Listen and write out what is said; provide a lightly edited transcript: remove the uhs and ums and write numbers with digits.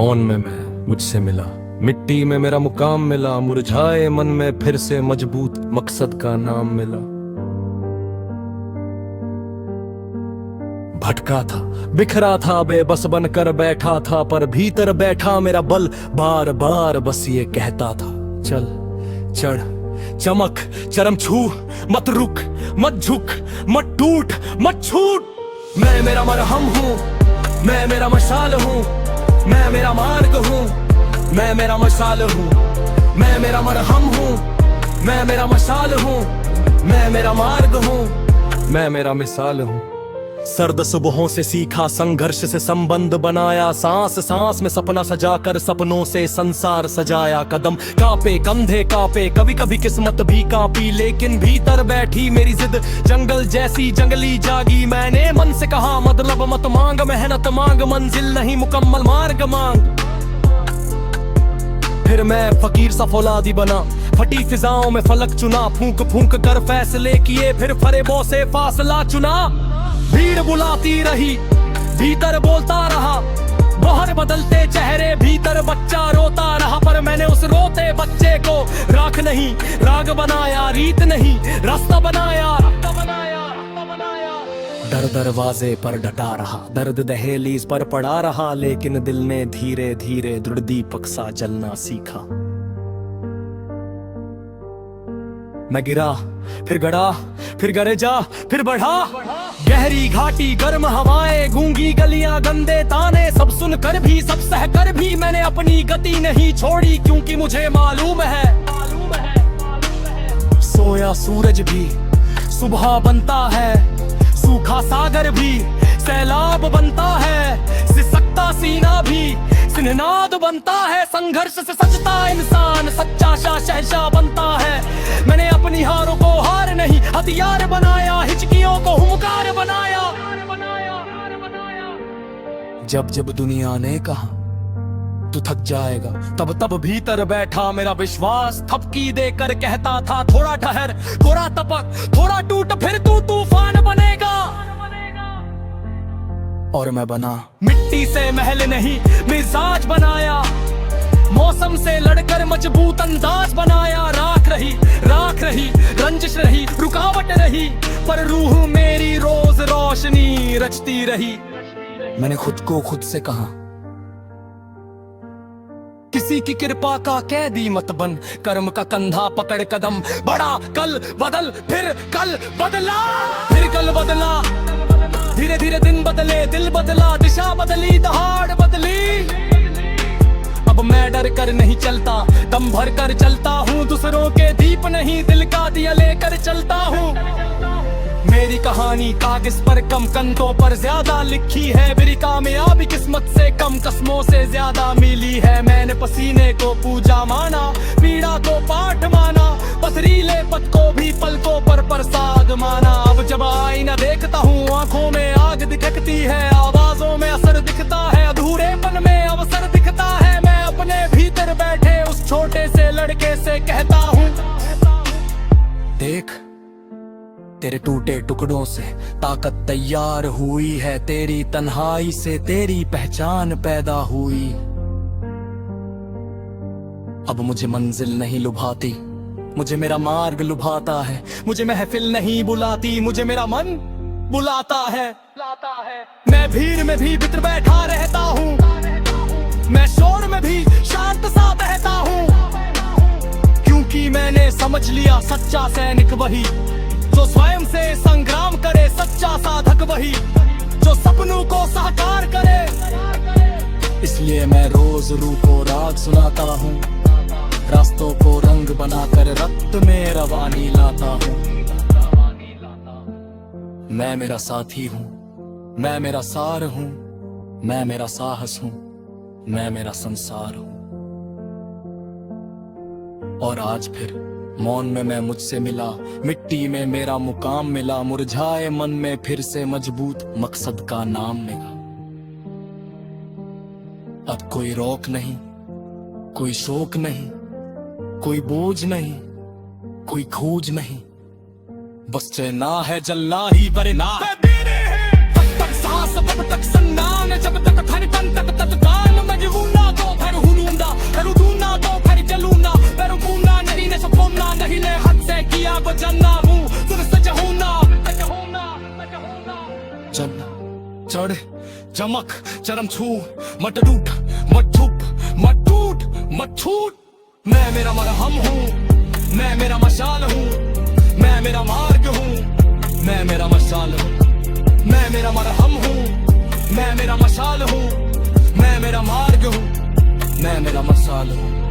मौन में मैं मुझसे मिला, मिट्टी में मेरा मुकाम मिला, मुरझाए मन में फिर से मजबूत मकसद का नाम मिला। भटका था, बिखरा था, बेबस बनकर बैठा था, पर भीतर बैठा मेरा बल बार बार बस ये कहता था, चल चढ़ चमक चरम छू, मत रुक मत झुक मत टूट मत छूट। मैं मेरा मरहम हूँ, मैं मेरा मशाल हूँ, मैं मेरा मार्ग हूँ, मैं मेरा मशाल हूँ, मैं मेरा मरहम हूँ, मैं मेरा मशाल हूँ, मैं मेरा मार्ग हूँ, मैं मेरा मिसाल हूँ। सर्द सुबहों से सीखा, संघर्ष से संबंध बनाया, सांस सांस में सपना सजाकर सपनों से संसार सजाया। कदम कांपे कंधे कांपे, कभी कभी किस्मत भी कांपी, लेकिन भीतर बैठी मेरी जिद जंगल जैसी जंगली जागी। मैंने मन से कहा मतलब मत मांग, मेहनत मांग, मंजिल नहीं मुकम्मल मार्ग मांग। फिर मैं फकीर सा फौलादी बना, फटी फिजाओं में फलक चुना, फूंक फूंक कर फैसले किए, फिर फरेबों से फासला चुना। भीड़ बुलाती रही, भीतर बोलता रहा, बाहर बदलते चेहरे, भीतर बच्चा रोता रहा। पर मैंने उस रोते बच्चे को राख नहीं राग बनाया, रीत नहीं रास्ता बनाया। दर दरवाजे पर डटा रहा, दर्द दहलीज पर पड़ा रहा, लेकिन दिल ने धीरे धीरे दृढ़ दीपक सा जलना सीखा। मैं गिरा फिर गड़ा फिर गरजा फिर बढ़ा, गहरी घाटी गर्म हवाएं, गूंगी गलियां गंदे ताने, सब सुनकर भी सब सहकर भी मैंने अपनी गति नहीं छोड़ी, क्योंकि मुझे मालूम है सोया सूरज भी सुबह बनता है, सूखा सागर भी सैलाब बनता है, सिसकता सीना भी सिननाद बनता है। संघर्ष से सजता इंसान सच्चा शहंशाह बनता है। मैंने अपनी हारों को हार नहीं हथियार बनाया, हिचकियों को हुंकार बनाया। जब जब दुनिया ने कहा तू थक जाएगा, तब तब भीतर बैठा मेरा विश्वास थपकी देकर कहता था, थोड़ा ठहर थोड़ा तपक थोड़ा टूट, फिर तू तूफान बनेगा। और मैं बना, मिट्टी से महल नहीं मिजाज बनाया, मौसम से लड़कर मजबूत अंदाज बनाया। राख रही रंजिश रही रुकावट रही, पर रूह मेरी रोज रोशनी रचती रही। मैंने खुद को खुद से कहा, किसी की कृपा का कैदी मत बन, कर्म का कंधा पकड़ कदम बढ़ा, कल बदल फिर कल बदला, फिर कल बदला, धीरे धीरे दिन बदले दिल बदला, दिशा बदली दहाड़ बदली। अब मैं डर कर नहीं चलता, दम भर कर चलता हूँ, दूसरों के दीप नहीं दिल का दिया लेकर चलता हूँ। मेरी कहानी कागज पर कम कंधों पर ज्यादा लिखी है, मेरी कामयाबी किस्मत से कम कस्मों से ज्यादा मिली है। मैंने पसीने को पूजा माना, पीड़ा को पाठ माना, पथरीले पथ को भी पलकों पर प्रसाद माना। अब जब आईना देखता हूँ आंखों में आग दिखती है, आवाजों में असर दिखता है, अधूरेपन में अवसर दिखता है। मैं अपने भीतर बैठे उस छोटे से लड़के से कहता हूँ, देख तेरे टूटे टुकड़ों से ताकत तैयार हुई है, तेरी तन्हाई से तेरी पहचान पैदा हुई। अब मुझे मंजिल नहीं लुभाती, मुझे मेरा मार्ग लुभाता है, मुझे महफिल नहीं बुलाती, मुझे मेरा मन बुलाता है। मैं भीड़ में भी भीतर बैठा रहता हूँ, मैं शोर में भी शांत सा बहता हूँ, क्योंकि मैंने समझ लिया सच्चा सैनिक वही जो स्वयं से संग्राम करे, सच्चा साधक वही जो सपनों को साकार करे। इसलिए मैं रोज रूह को राग सुनाता हूँ, रास्तों को रंग बनाकर रक्त में रवानी लाता हूँ। मैं मेरा साथी हूँ, मैं मेरा सार हूँ, मैं मेरा साहस हूँ, मैं मेरा संसार हूँ। और आज फिर मौन में मैं मुझसे मिला, मिट्टी में मेरा मुकाम मिला, मुरझाए मन में फिर से मजबूत मकसद का नाम मिला। अब कोई रोक नहीं, कोई शोक नहीं, कोई बोझ नहीं, कोई खोज नहीं, बस चलना है जलना ही वरना है। तब तक सांस तब तक सन्नान, जब तक धड़कन तब तक गान, मजबूना को चमक चरम छू मत टूट मत छुप मत टूट मत छूट। मैं मेरा मरहम हूँ, मैं मेरा मशाल हूँ, मैं मेरा मार्ग हूँ, मैं मेरा मशाल हूँ। मैं मेरा मरहम हूँ, मैं मेरा मशाल हूँ, मैं मेरा मार्ग हूँ, मैं मेरा मशाल हूँ।